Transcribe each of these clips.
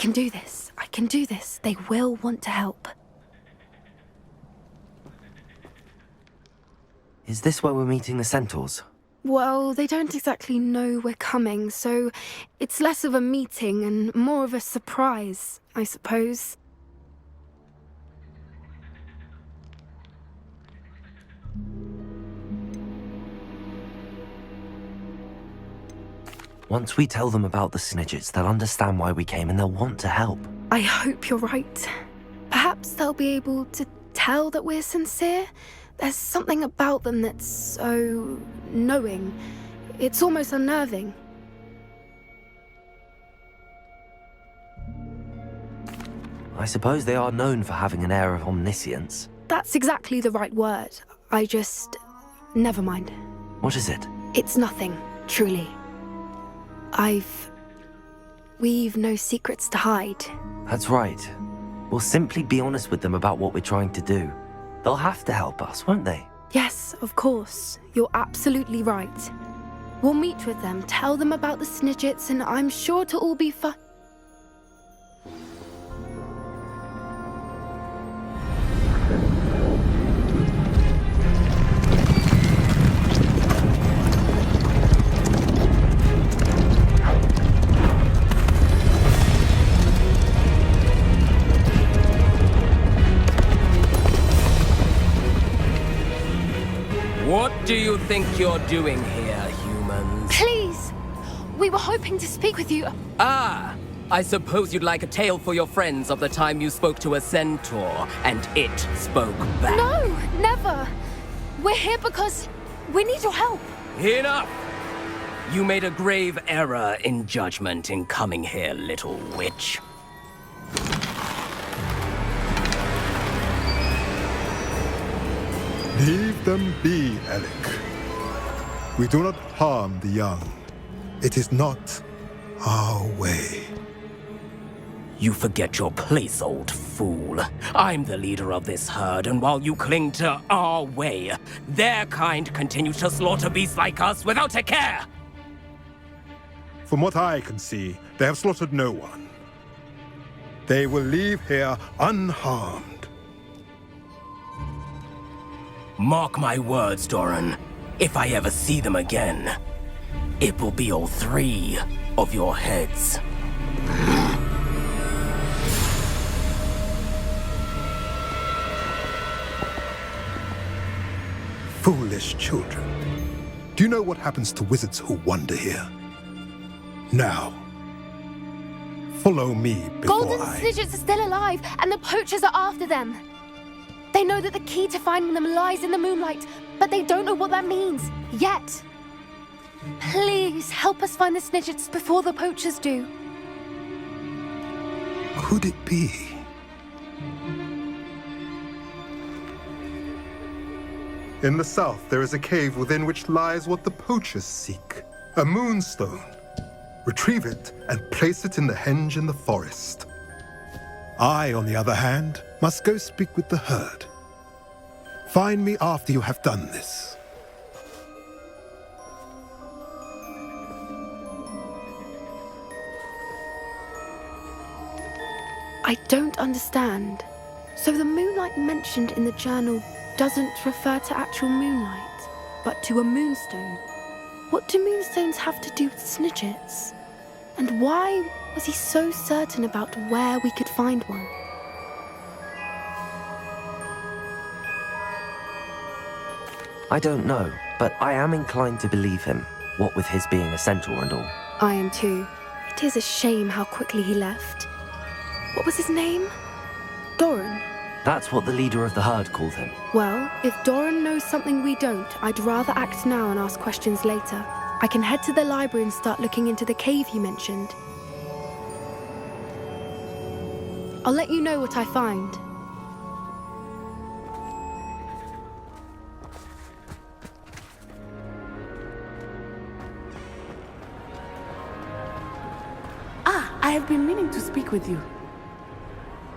can do this. I can do this. They will want to help. Is this where we're meeting the centaurs? Well, they don't exactly know we're coming, so it's less of a meeting and more of a surprise, I suppose. Once we tell them about the Snidgets, they'll understand why we came and they'll want to help. I hope you're right. Perhaps they'll be able to tell that we're sincere. There's something about them that's so knowing. It's almost unnerving. I suppose they are known for having an air of omniscience. That's exactly the right word. I just... never mind. What is it? It's nothing, truly. We've no secrets to hide. That's right. We'll simply be honest with them about what we're trying to do. They'll have to help us, won't they? Yes, of course. You're absolutely right. We'll meet with them, tell them about the Snidgets, and I'm sure it'll all be fun. What do you think you're doing here, humans? Please! We were hoping to speak with you. Ah! I suppose you'd like a tale for your friends of the time you spoke to a centaur, and it spoke back. No, never! We're here because we need your help. Enough! You made a grave error in judgment in coming here, little witch. Leave them be, Alec. We do not harm the young. It is not our way. You forget your place, old fool. I'm the leader of this herd, and while you cling to our way, their kind continue to slaughter beasts like us without a care! From what I can see, they have slaughtered no one. They will leave here unharmed. Mark my words, Doran. If I ever see them again, it will be all 3 of your heads. Foolish children. Do you know what happens to wizards who wander here? Now, follow me before Golden Snidgets are still alive, and the poachers are after them. They know that the key to finding them lies in the moonlight, but they don't know what that means, yet. Please, help us find the Snidgets before the poachers do. Could it be? In the south, there is a cave within which lies what the poachers seek. A moonstone. Retrieve it and place it in the henge in the forest. I, on the other hand, must go speak with the herd. Find me after you have done this. I don't understand. So the moonlight mentioned in the journal doesn't refer to actual moonlight, but to a moonstone. What do moonstones have to do with Snidgets? And why was he so certain about where we could find one? I don't know, but I am inclined to believe him, what with his being a centaur and all. I am too. It is a shame how quickly he left. What was his name? Doran? That's what the leader of the herd called him. Well, if Doran knows something we don't, I'd rather act now and ask questions later. I can head to the library and start looking into the cave you mentioned. I'll let you know what I find. I have been meaning to speak with you.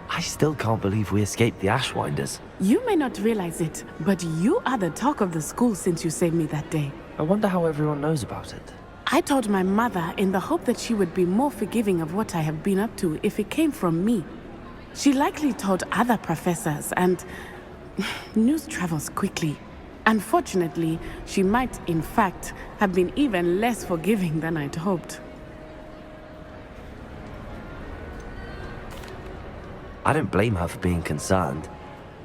I still can't believe we escaped the Ashwinders. You may not realize it, but you are the talk of the school since you saved me that day. I wonder how everyone knows about it. I told my mother in the hope that she would be more forgiving of what I have been up to if it came from me. She likely told other professors, and news travels quickly. Unfortunately, she might, in fact, have been even less forgiving than I'd hoped. I don't blame her for being concerned.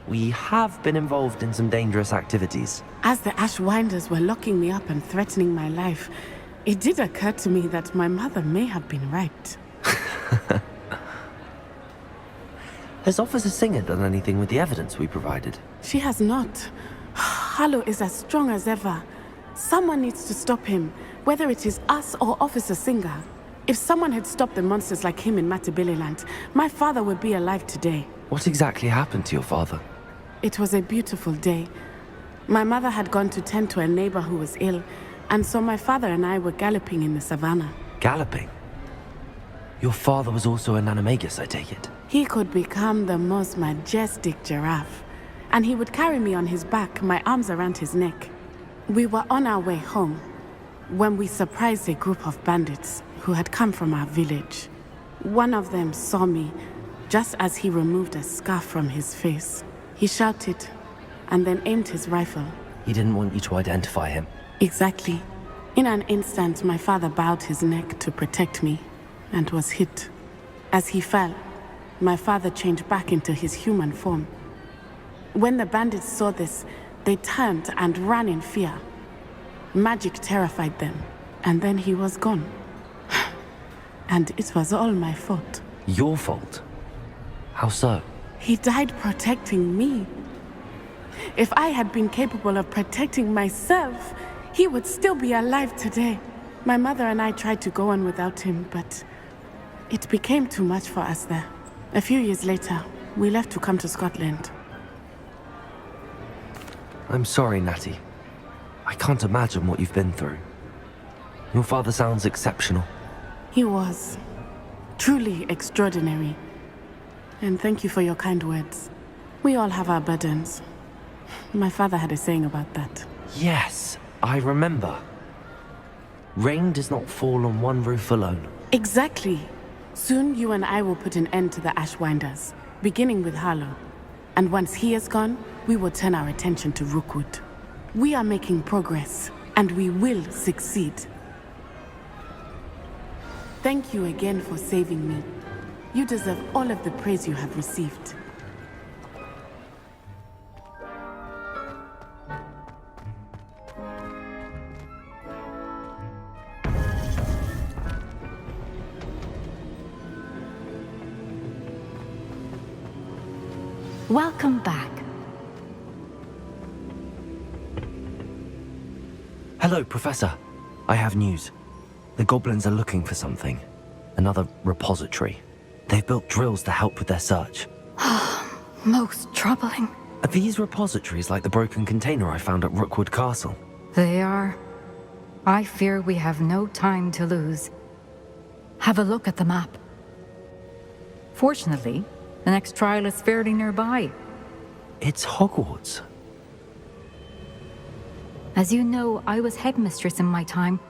We have been involved in some dangerous activities. As the Ashwinders were locking me up and threatening my life, it did occur to me that my mother may have been right. Has Officer Singer done anything with the evidence we provided? She has not. Harlow is as strong as ever. Someone needs to stop him, whether it is us or Officer Singer. If someone had stopped the monsters like him in Matabeleland, my father would be alive today. What exactly happened to your father? It was a beautiful day. My mother had gone to tend to a neighbor who was ill, and so my father and I were galloping in the savannah. Galloping? Your father was also an animagus, I take it? He could become the most majestic giraffe, and he would carry me on his back, my arms around his neck. We were on our way home when we surprised a group of bandits who had come from our village. One of them saw me just as he removed a scarf from his face. He shouted and then aimed his rifle. He didn't want you to identify him. Exactly. In an instant, my father bowed his neck to protect me and was hit. As he fell, my father changed back into his human form. When the bandits saw this, they turned and ran in fear. Magic terrified them, and then he was gone. And it was all my fault. Your fault? How so? He died protecting me. If I had been capable of protecting myself, he would still be alive today. My mother and I tried to go on without him, but it became too much for us there. A few years later, we left to come to Scotland. I'm sorry, Natty. I can't imagine what you've been through. Your father sounds exceptional. He was truly extraordinary. And thank you for your kind words. We all have our burdens. My father had a saying about that. Yes, I remember. Rain does not fall on one roof alone. Exactly. Soon you and I will put an end to the Ashwinders, beginning with Harlow. And once he is gone, we will turn our attention to Rookwood. We are making progress, and we will succeed. Thank you again for saving me. You deserve all of the praise you have received. Welcome back. Hello, Professor. I have news. The goblins are looking for something. Another repository. They've built drills to help with their search. Most troubling. Are these repositories like the broken container I found at Rookwood Castle? They are. I fear we have no time to lose. Have a look at the map. Fortunately, the next trial is fairly nearby. It's Hogwarts. As you know, I was headmistress in my time.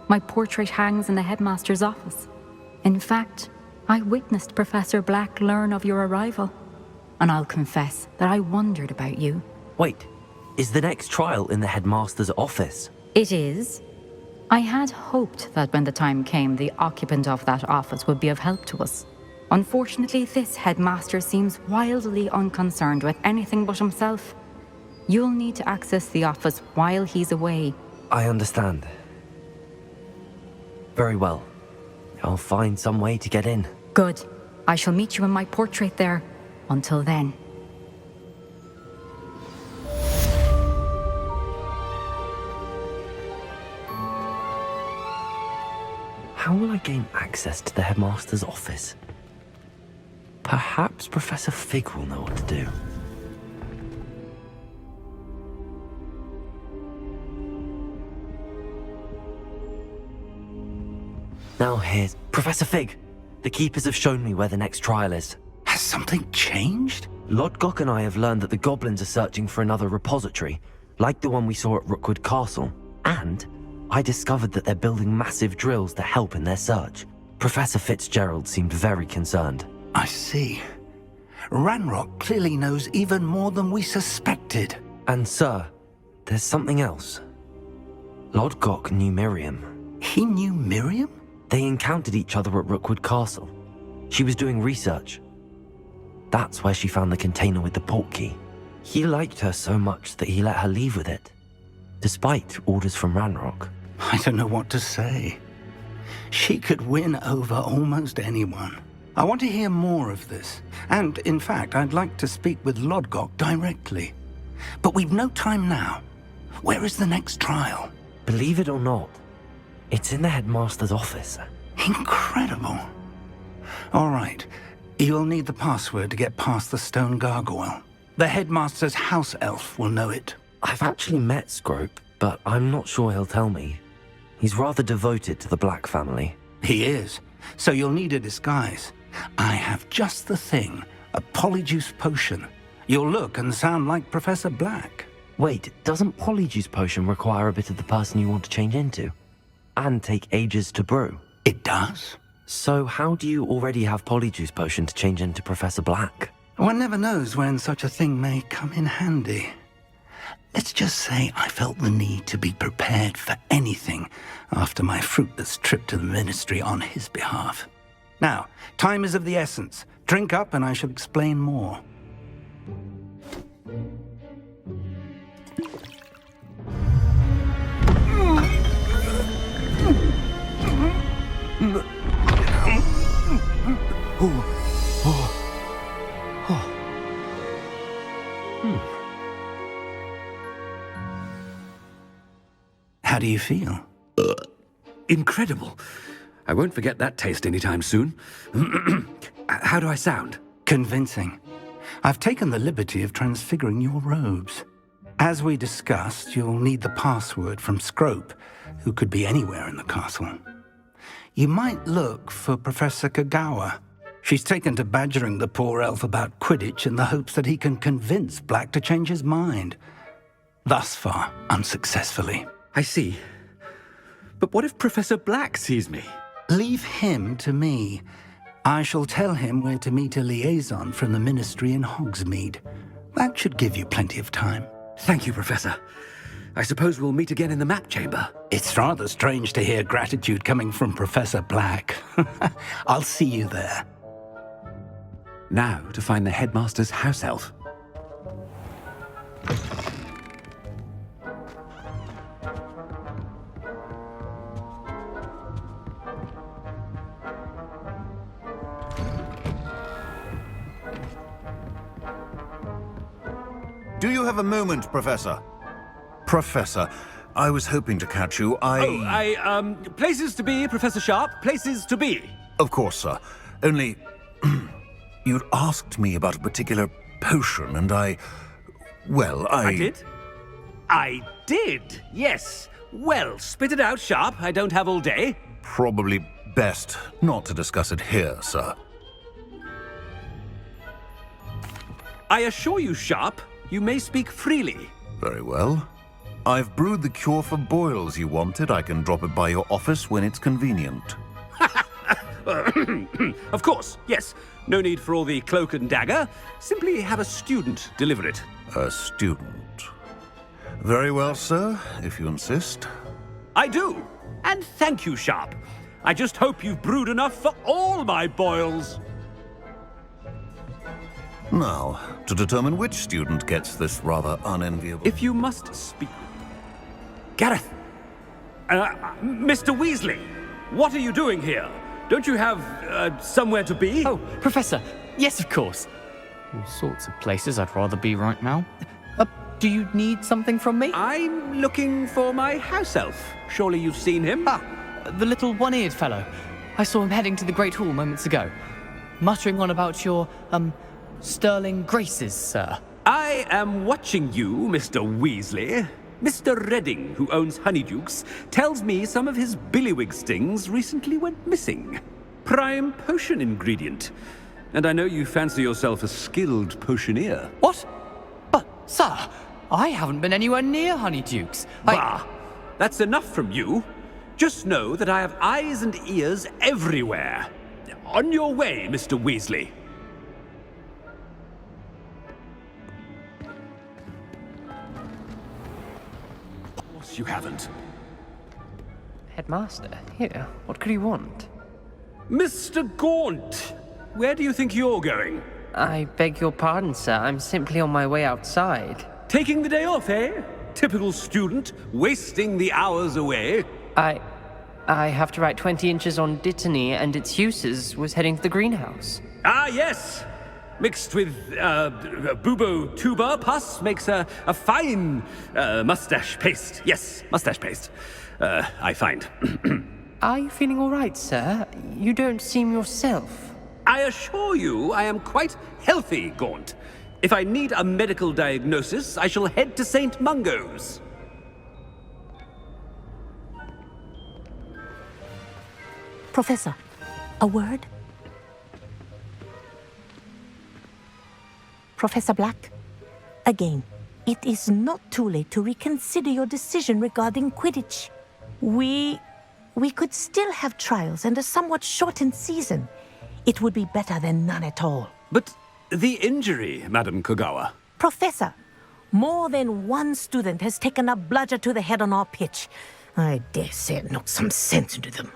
My portrait hangs in the headmaster's office. In fact, I witnessed Professor Black learn of your arrival. And I'll confess that I wondered about you. Wait, is the next trial in the headmaster's office? It is. I had hoped that when the time came, the occupant of that office would be of help to us. Unfortunately, this headmaster seems wildly unconcerned with anything but himself. You'll need to access the office while he's away. I understand. Very well. I'll find some way to get in. Good. I shall meet you in my portrait there. Until then. How will I gain access to the headmaster's office? Perhaps Professor Fig will know what to do. Now here's Professor Fig. The Keepers have shown me where the next trial is. Has something changed? Lodgok and I have learned that the goblins are searching for another repository, like the one we saw at Rookwood Castle. And I discovered that they're building massive drills to help in their search. Professor Fitzgerald seemed very concerned. I see. Ranrock clearly knows even more than we suspected. And sir, there's something else. Lodgok knew Miriam. He knew Miriam? They encountered each other at Rookwood Castle. She was doing research. That's where she found the container with the portkey. He liked her so much that he let her leave with it, despite orders from Ranrock. I don't know what to say. She could win over almost anyone. I want to hear more of this. And, in fact, I'd like to speak with Lodgok directly. But we've no time now. Where is the next trial? Believe it or not, it's in the headmaster's office. Incredible. All right. You'll need the password to get past the stone gargoyle. The headmaster's house elf will know it. I've actually met Scrope, but I'm not sure he'll tell me. He's rather devoted to the Black family. He is. So you'll need a disguise. I have just the thing. A polyjuice potion. You'll look and sound like Professor Black. Wait, doesn't Polyjuice Potion require a bit of the person you want to change into? And take ages to brew? It does? So how do you already have Polyjuice Potion to change into Professor Black? One never knows when such a thing may come in handy. Let's just say I felt the need to be prepared for anything after my fruitless trip to the Ministry on his behalf. Now, time is of the essence. Drink up and I shall explain more. How do you feel? Incredible. I won't forget that taste anytime soon. How do I sound? Convincing. I've taken the liberty of transfiguring your robes. As we discussed, you'll need the password from Scrope, who could be anywhere in the castle. You might look for Professor Kagawa. She's taken to badgering the poor elf about Quidditch in the hopes that he can convince Black to change his mind. Thus far, unsuccessfully. I see. But what if Professor Black sees me? Leave him to me. I shall tell him where to meet a liaison from the Ministry in Hogsmeade. That should give you plenty of time. Thank you, Professor. I suppose we'll meet again in the map chamber. It's rather strange to hear gratitude coming from Professor Black. I'll see you there. Now to find the headmaster's house elf. Do you have a moment, Professor? Professor, I was hoping to catch you. Places to be, Professor Sharp. Places to be. Of course, sir. Only... you'd asked me about a particular potion, and I did? I did, yes. Well, spit it out, Sharp. I don't have all day. Probably best not to discuss it here, sir. I assure you, Sharp, you may speak freely. Very well. I've brewed the cure for boils you wanted. I can drop it by your office when it's convenient. Of course, yes. No need for all the cloak and dagger. Simply have a student deliver it. A student. Very well, sir, if you insist. I do. And thank you, Sharp. I just hope you've brewed enough for all my boils. Now, to determine which student gets this rather unenviable... If you must speak... Gareth! Mr. Weasley! What are you doing here? Don't you have, somewhere to be? Oh, Professor. Yes, of course. All sorts of places I'd rather be right now. Do you need something from me? I'm looking for my house elf. Surely you've seen him? Ah, the little one-eared fellow. I saw him heading to the Great Hall moments ago. Muttering on about your, sterling graces, sir. I am watching you, Mr. Weasley. Mr. Redding, who owns Honeydukes, tells me some of his billywig stings recently went missing. Prime potion ingredient. And I know you fancy yourself a skilled potioneer. What? But, sir, I haven't been anywhere near Honeydukes. Bah! That's enough from you. Just know that I have eyes and ears everywhere. On your way, Mr. Weasley. Of course you haven't. Headmaster, here, what could he want? Mr. Gaunt, where do you think you're going? I beg your pardon, sir. I'm simply on my way outside. Taking the day off, eh? Typical student, wasting the hours away. I have to write 20 inches on Dittany and its uses. Was heading to the greenhouse. Ah, yes! Mixed with, bubo tuba pus makes a fine, mustache paste. Yes, mustache paste. I find. Are you feeling all right, sir? You don't seem yourself. I assure you I am quite healthy, Gaunt. If I need a medical diagnosis, I shall head to St. Mungo's. Professor, a word? Professor Black, again, it is not too late to reconsider your decision regarding Quidditch. We could still have trials and a somewhat shortened season. It would be better than none at all. But the injury, Madam Kogawa. Professor, more than one student has taken a bludger to the head on our pitch. I dare say it knocked some sense into them.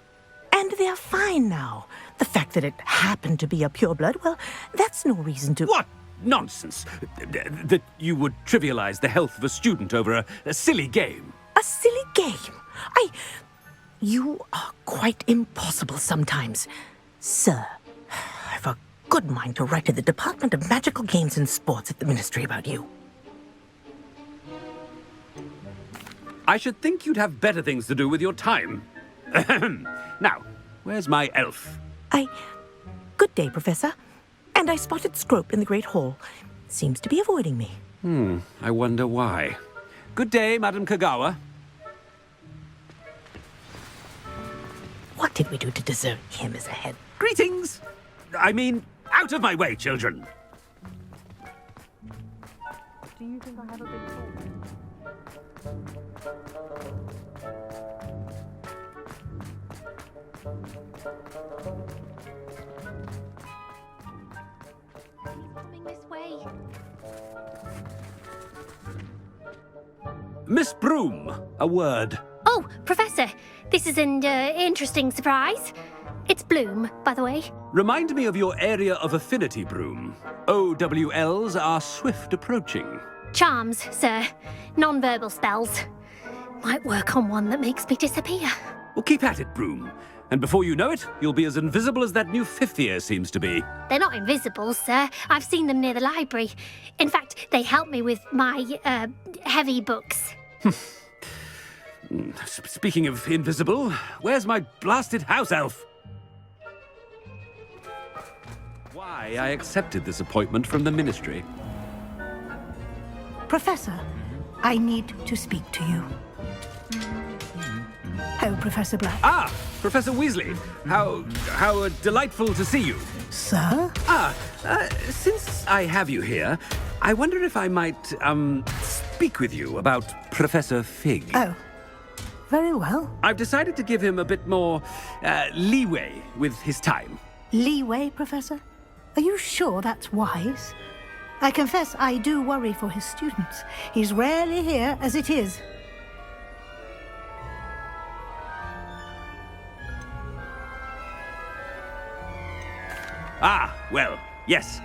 And they're fine now. The fact that it happened to be a pureblood, well, that's no reason to... What nonsense! That you would trivialize the health of a student over a silly game. A silly game? You are quite impossible sometimes. Sir, I've a good mind to write to the Department of Magical Games and Sports at the Ministry about you. I should think you'd have better things to do with your time. Now, where's my elf? Good day, Professor. And I spotted Scrope in the Great Hall. Seems to be avoiding me. I wonder why. Good day, Madam Kogawa. What did we do to deserve him as a head? Greetings! I mean, out of my way, children! Do you think I have a big fault? Coming this way. Miss Broom, a word. Oh, Professor, this is an interesting surprise. It's Bloom, by the way. Remind me of your area of affinity, Broom. OWLs are swift approaching. Charms, sir. Non-verbal spells. Might work on one that makes me disappear. Well, keep at it, Broom. And before you know it, you'll be as invisible as that new fifth year seems to be. They're not invisible, sir. I've seen them near the library. In fact, they help me with my, heavy books. Speaking of invisible, where's my blasted house elf? Why I accepted this appointment from the Ministry. Professor, I need to speak to you. Oh, Professor Black. Ah, Professor Weasley. How delightful to see you. Sir? Since I have you here, I wonder if I might, speak with you about Professor Fig. Oh, very well. I've decided to give him a bit more, leeway with his time. Leeway, Professor? Are you sure that's wise? I confess I do worry for his students. He's rarely here as it is. Ah, well, yes.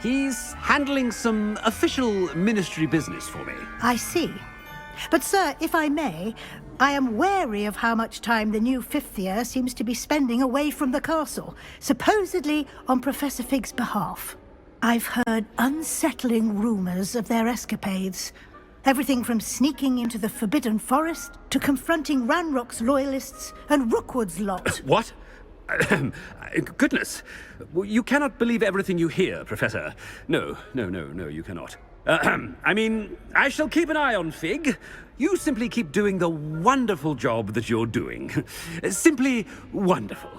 He's handling some official ministry business for me. I see. But, sir, if I may, I am wary of how much time the new fifth year seems to be spending away from the castle, supposedly on Professor Fig's behalf. I've heard unsettling rumors of their escapades. Everything from sneaking into the Forbidden Forest to confronting Ranrock's loyalists and Rookwood's lot. What? Goodness. You cannot believe everything you hear, Professor. No, you cannot. I mean, I shall keep an eye on Fig. You simply keep doing the wonderful job that you're doing. Simply wonderful.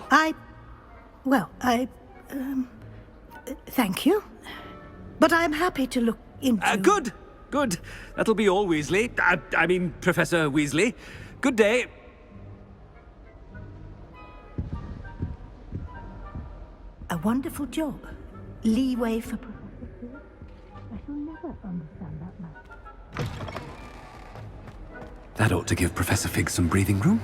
Thank you. But I'm happy to look into... Good. That'll be all, Weasley. I mean, Professor Weasley. Good day. A wonderful job. Leeway for... I shall never understand that matter. That ought to give Professor Fig some breathing room.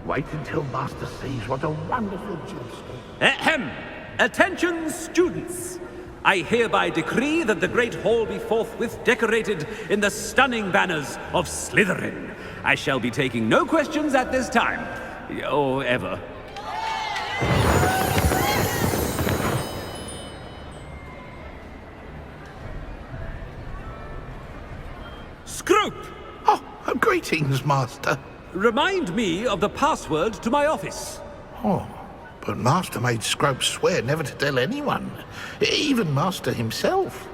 Wait until Master sees what a wonderful job. Ahem! Attention, students! I hereby decree that the Great Hall be forthwith decorated in the stunning banners of Slytherin. I shall be taking no questions at this time. Or ever. Scrope! Oh, greetings, Master. Remind me of the password to my office. Oh, but Master made Scrope swear never to tell anyone, even Master himself.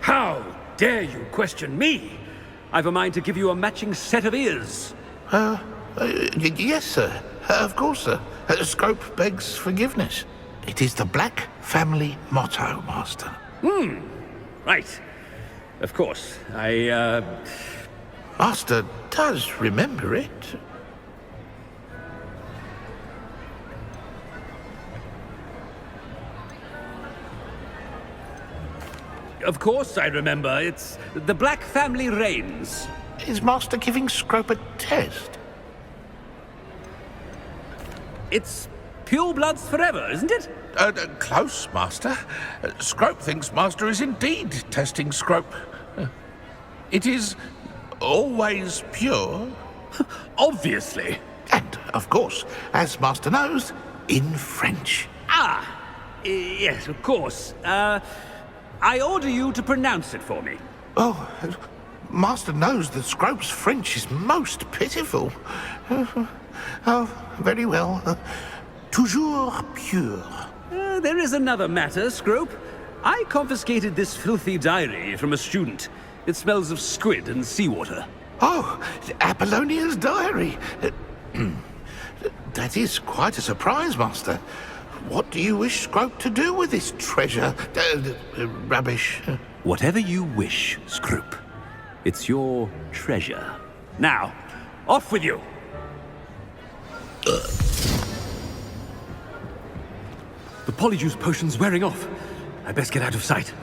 How dare you question me? I've a mind to give you a matching set of ears. Yes, sir. Of course, sir. Scrope begs forgiveness. It is the Black family motto, Master. Right. Of course. Master does remember it. Of course I remember. It's the Black family reigns. Is Master giving Scrope a test? It's pure bloods forever, isn't it? Close, Master. Scrope thinks Master is indeed testing Scrope. It is always pure. Obviously. And, of course, as Master knows, in French. Yes, of course. I order you to pronounce it for me. Oh, Master knows that Scrope's French is most pitiful. Oh, very well. Toujours pure. There is another matter, Scrope. I confiscated this filthy diary from a student. It smells of squid and seawater. Oh, Apollonia's diary. That is quite a surprise, Master. What do you wish Scrope to do with this treasure? Rubbish. Whatever you wish, Scrope. It's your treasure. Now, off with you! The polyjuice potion's wearing off. I best get out of sight.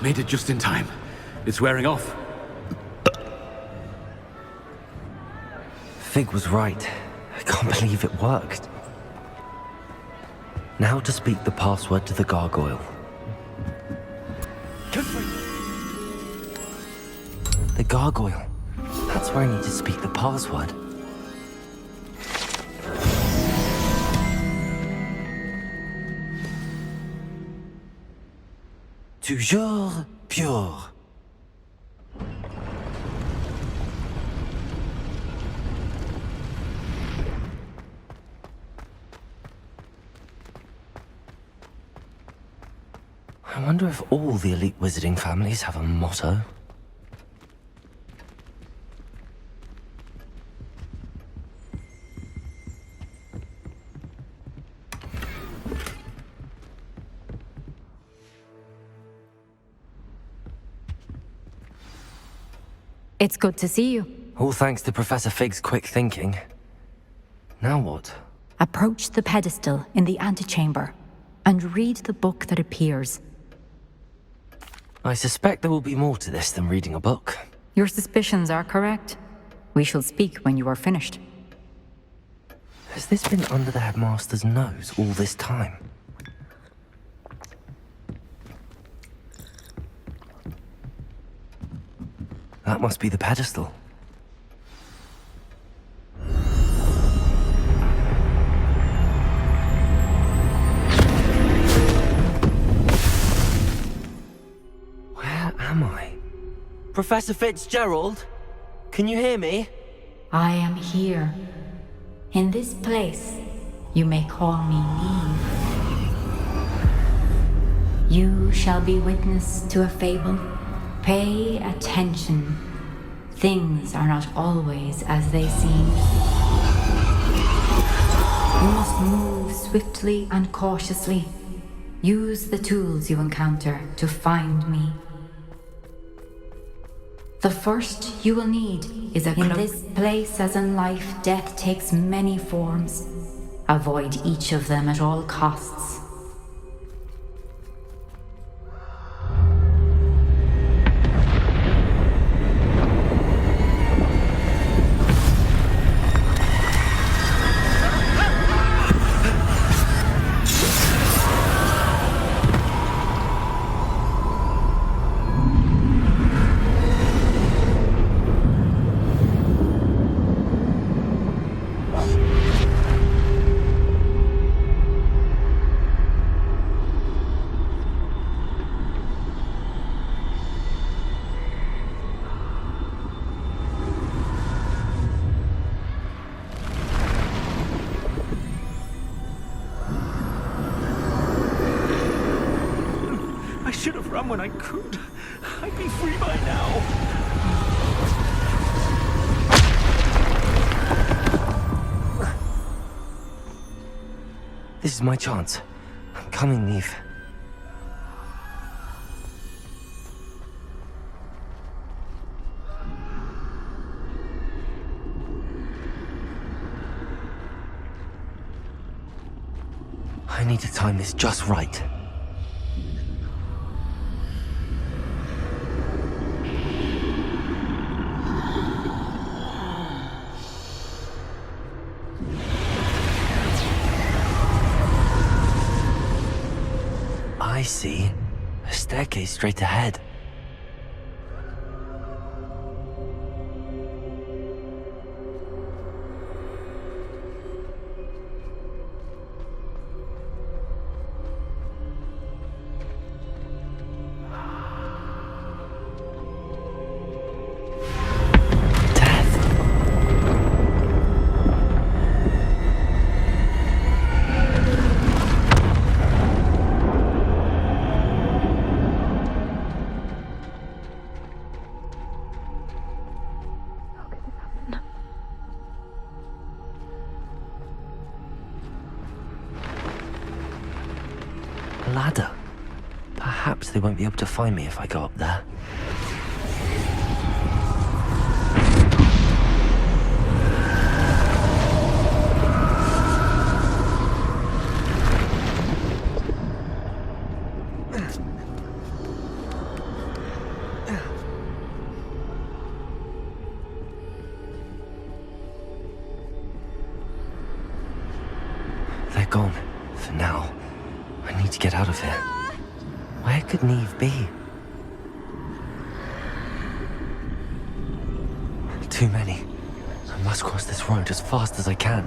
Made it just in time. It's wearing off. Fig was right. I can't believe it worked. Now to speak the password to the gargoyle. The gargoyle. That's where I need to speak the password. Toujours pure. I wonder if all the elite wizarding families have a motto. It's good to see you. All thanks to Professor Fig's quick thinking. Now what? Approach the pedestal in the antechamber and read the book that appears. I suspect there will be more to this than reading a book. Your suspicions are correct. We shall speak when you are finished. Has this been under the headmaster's nose all this time? That must be the pedestal. Where am I? Professor Fitzgerald? Can you hear me? I am here. In this place, you may call me Neve. You shall be witness to a fable. Pay attention. Things are not always as they seem. You must move swiftly and cautiously. Use the tools you encounter to find me. The first you will need is a cloak. In this place, as in life, death takes many forms. Avoid each of them at all costs. I should have run when I could. I'd be free by now. This is my chance. I'm coming, Neve. I need to time this just right. I see. A staircase straight ahead. Ladder. Perhaps they won't be able to find me if I go up there. They're gone, for now. I need to get out of here. Where could Neve be? Too many. I must cross this road as fast as I can.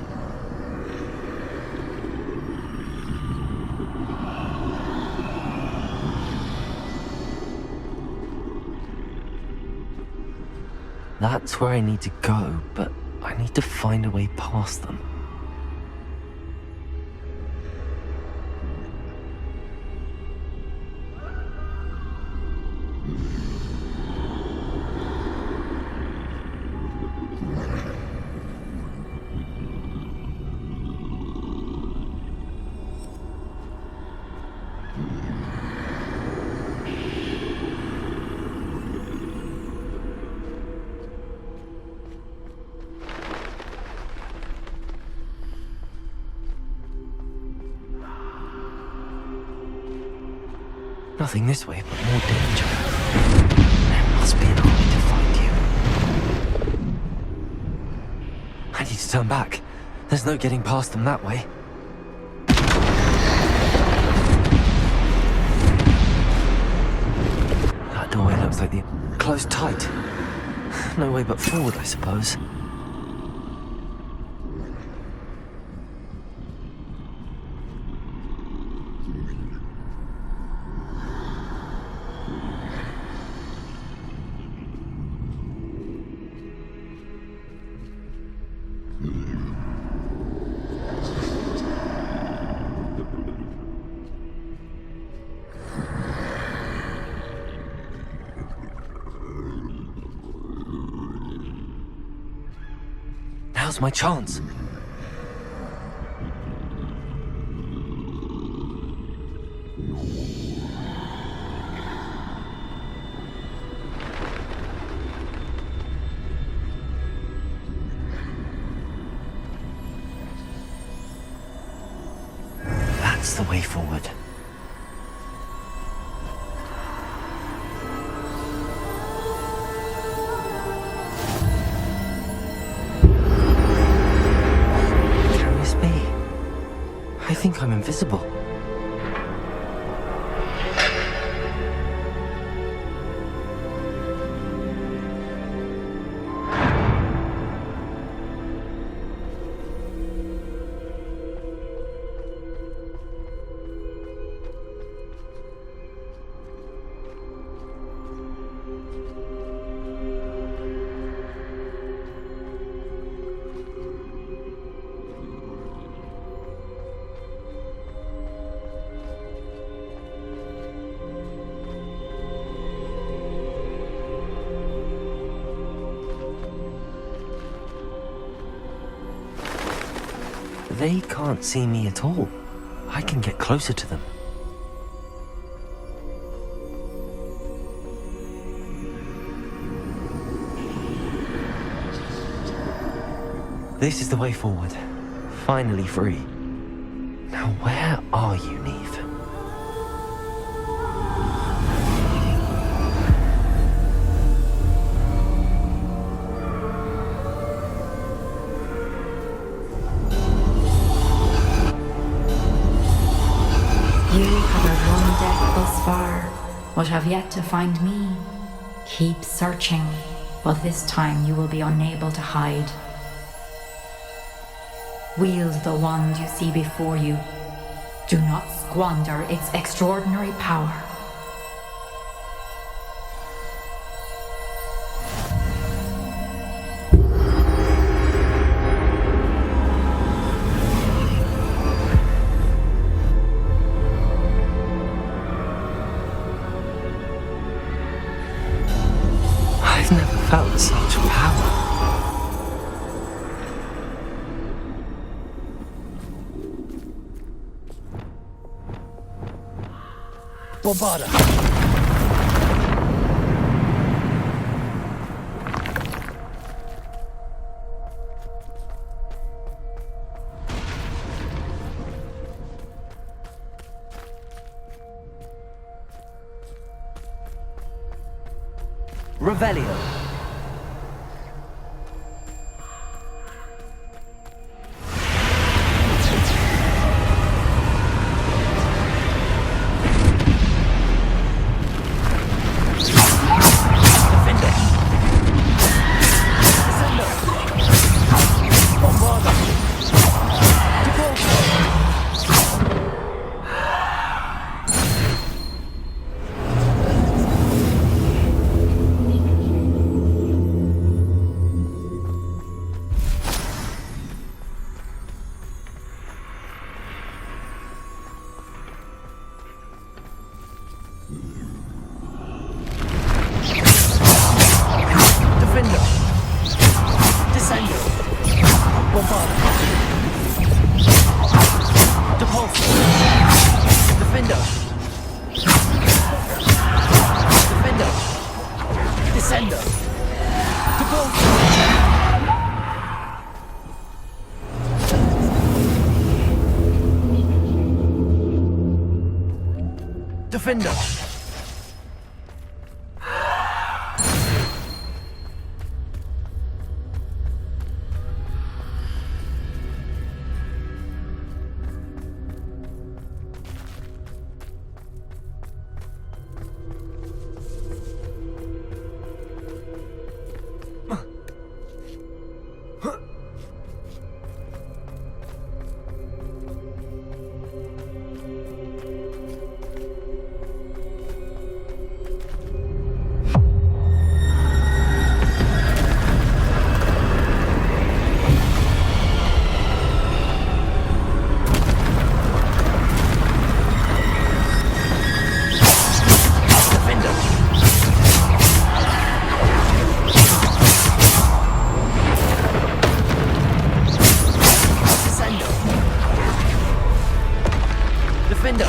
That's where I need to go, but I need to find a way past them. Nothing this way, but more danger. There must be another way to find you. I need to turn back. There's no getting past them that way. That doorway looks like the closed tight. No way but forward, I suppose. Now's my chance. That's the way forward. Can this be? I think I'm invisible. They can't see me at all. I can get closer to them. This is the way forward. Finally free. Now where are you, Neve? You have run death thus far, but have yet to find me. Keep searching, but this time you will be unable to hide. Wield the wand you see before you. Do not squander its extraordinary power. I've never felt such power. Bombarda! Revelio. Defender! Defender!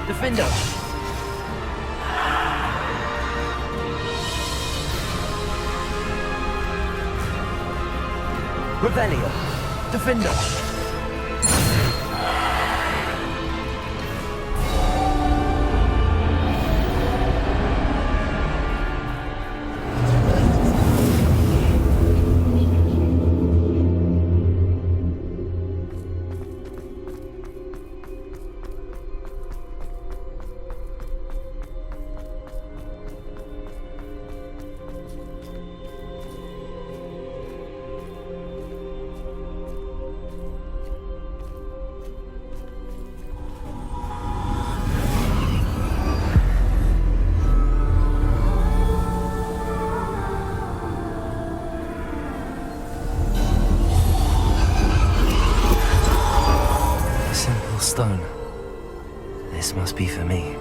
Defender! Revelio! Defender! Stone. This must be for me.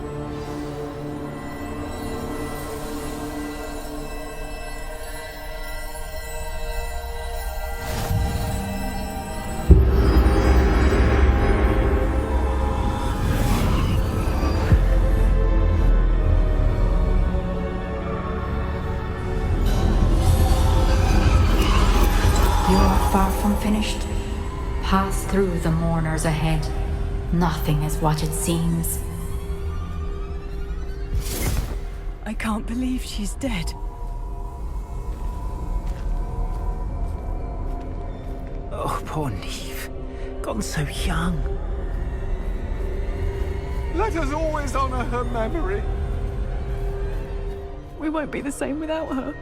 You are far from finished. Pass through the mourners ahead. Nothing is what it seems. I can't believe she's dead. Oh, poor Neve. Gone so young. Let us always honor her memory. We won't be the same without her.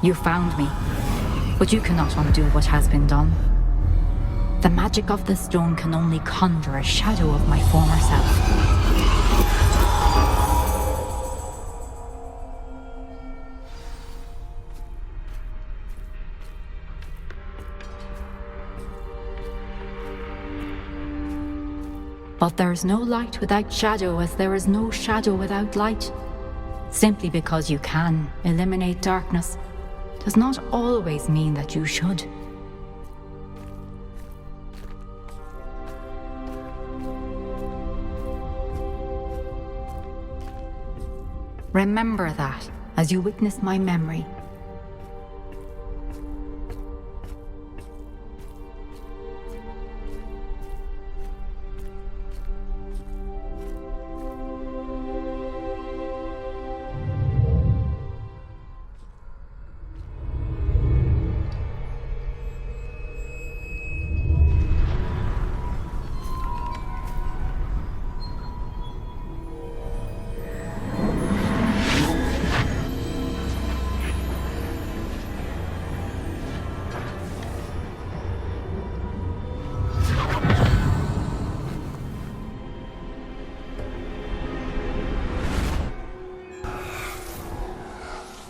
You found me, but you cannot undo what has been done. The magic of the stone can only conjure a shadow of my former self. But there is no light without shadow, as there is no shadow without light. Simply because you can eliminate darkness does not always mean that you should. Remember that as you witness my memory.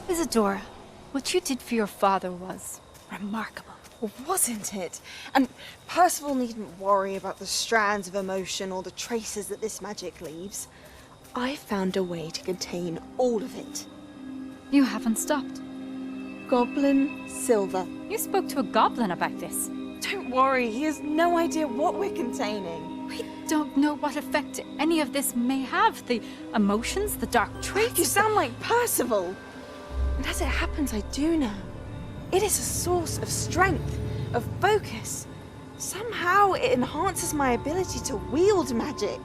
Isadora, what you did for your father was remarkable. Well, wasn't it? And Percival needn't worry about the strands of emotion or the traces that this magic leaves. I found a way to contain all of it. You haven't stopped. Goblin Silvr. You spoke to a goblin about this. Don't worry, he has no idea what we're containing. We don't know what effect any of this may have. The emotions, the dark traits. You sound like Percival. And as it happens, I do know. It is a source of strength, of focus. Somehow it enhances my ability to wield magic.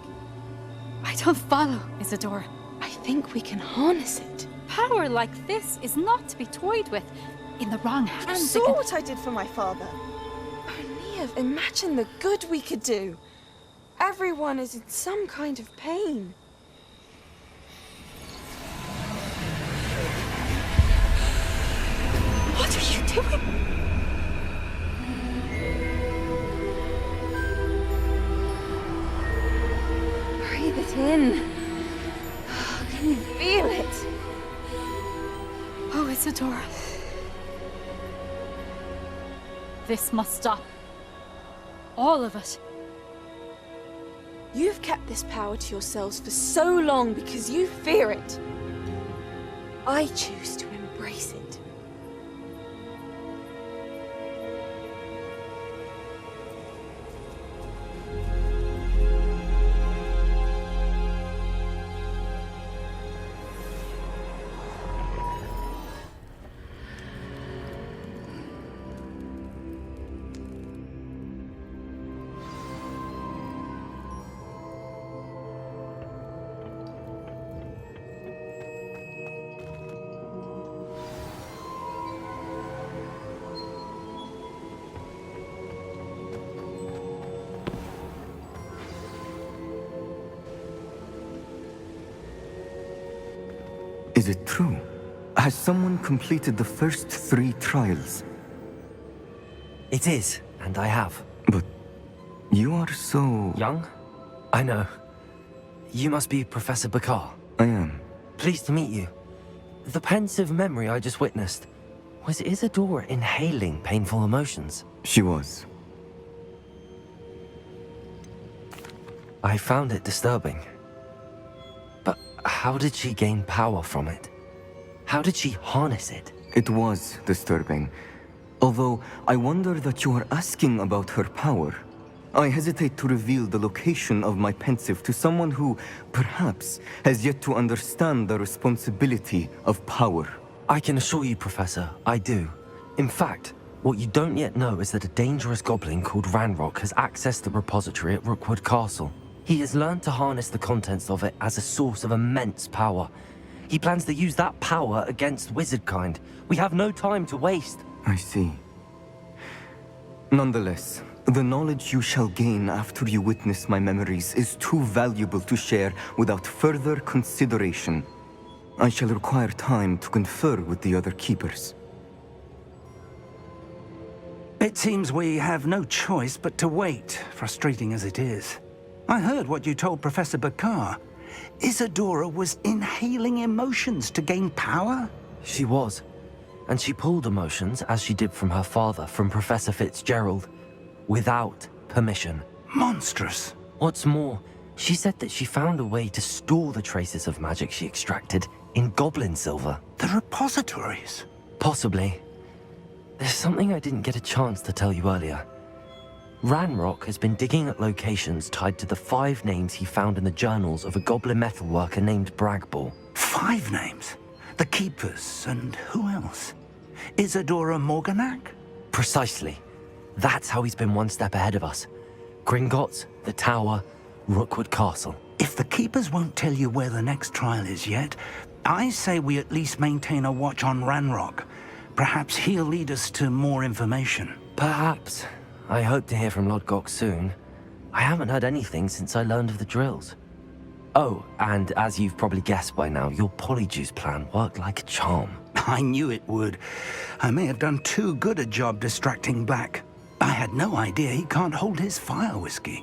I don't follow, Isadora. I think we can harness it. Power like this is not to be toyed with. In the wrong You hands, saw what I did for my father. Oh, Neve, imagine the good we could do. Everyone is in some kind of pain. What are you doing? Breathe it in. Can you feel it? Oh, Isadora. This must stop. All of it. You've kept this power to yourselves for so long because you fear it. I choose to embrace it. Is it true? Has someone completed the first 3 trials? It is, and I have. But you are so... Young? I know. You must be Professor Bakar. I am. Pleased to meet you. The pensive memory I just witnessed, was Isadora inhaling painful emotions? She was. I found it disturbing. But how did she gain power from it? How did she harness it? It was disturbing. Although I wonder that you are asking about her power. I hesitate to reveal the location of my pensive to someone who, perhaps, has yet to understand the responsibility of power. I can assure you, Professor, I do. In fact, what you don't yet know is that a dangerous goblin called Ranrock has accessed the repository at Rookwood Castle. He has learned to harness the contents of it as a source of immense power. He plans to use that power against wizardkind. We have no time to waste. I see. Nonetheless, the knowledge you shall gain after you witness my memories is too valuable to share without further consideration. I shall require time to confer with the other keepers. It seems we have no choice but to wait, frustrating as it is. I heard what you told Professor Bakar. Isadora was inhaling emotions to gain power? She was. And she pulled emotions, as she did from her father, from Professor Fitzgerald, without permission. Monstrous. What's more, she said that she found a way to store the traces of magic she extracted in goblin silver. The repositories? Possibly. There's something I didn't get a chance to tell you earlier. Ranrock has been digging at locations tied to the 5 names he found in the journals of a goblin metalworker named Bragball. 5 names? The Keepers, and who else? Isadora Morganac? Precisely. That's how he's been one step ahead of us. Gringotts, the Tower, Rookwood Castle. If the Keepers won't tell you where the next trial is yet, I say we at least maintain a watch on Ranrock. Perhaps he'll lead us to more information. Perhaps. I hope to hear from Lodgok soon. I haven't heard anything since I learned of the drills. Oh, and as you've probably guessed by now, your polyjuice plan worked like a charm. I knew it would. I may have done too good a job distracting Black. I had no idea he can't hold his fire whiskey.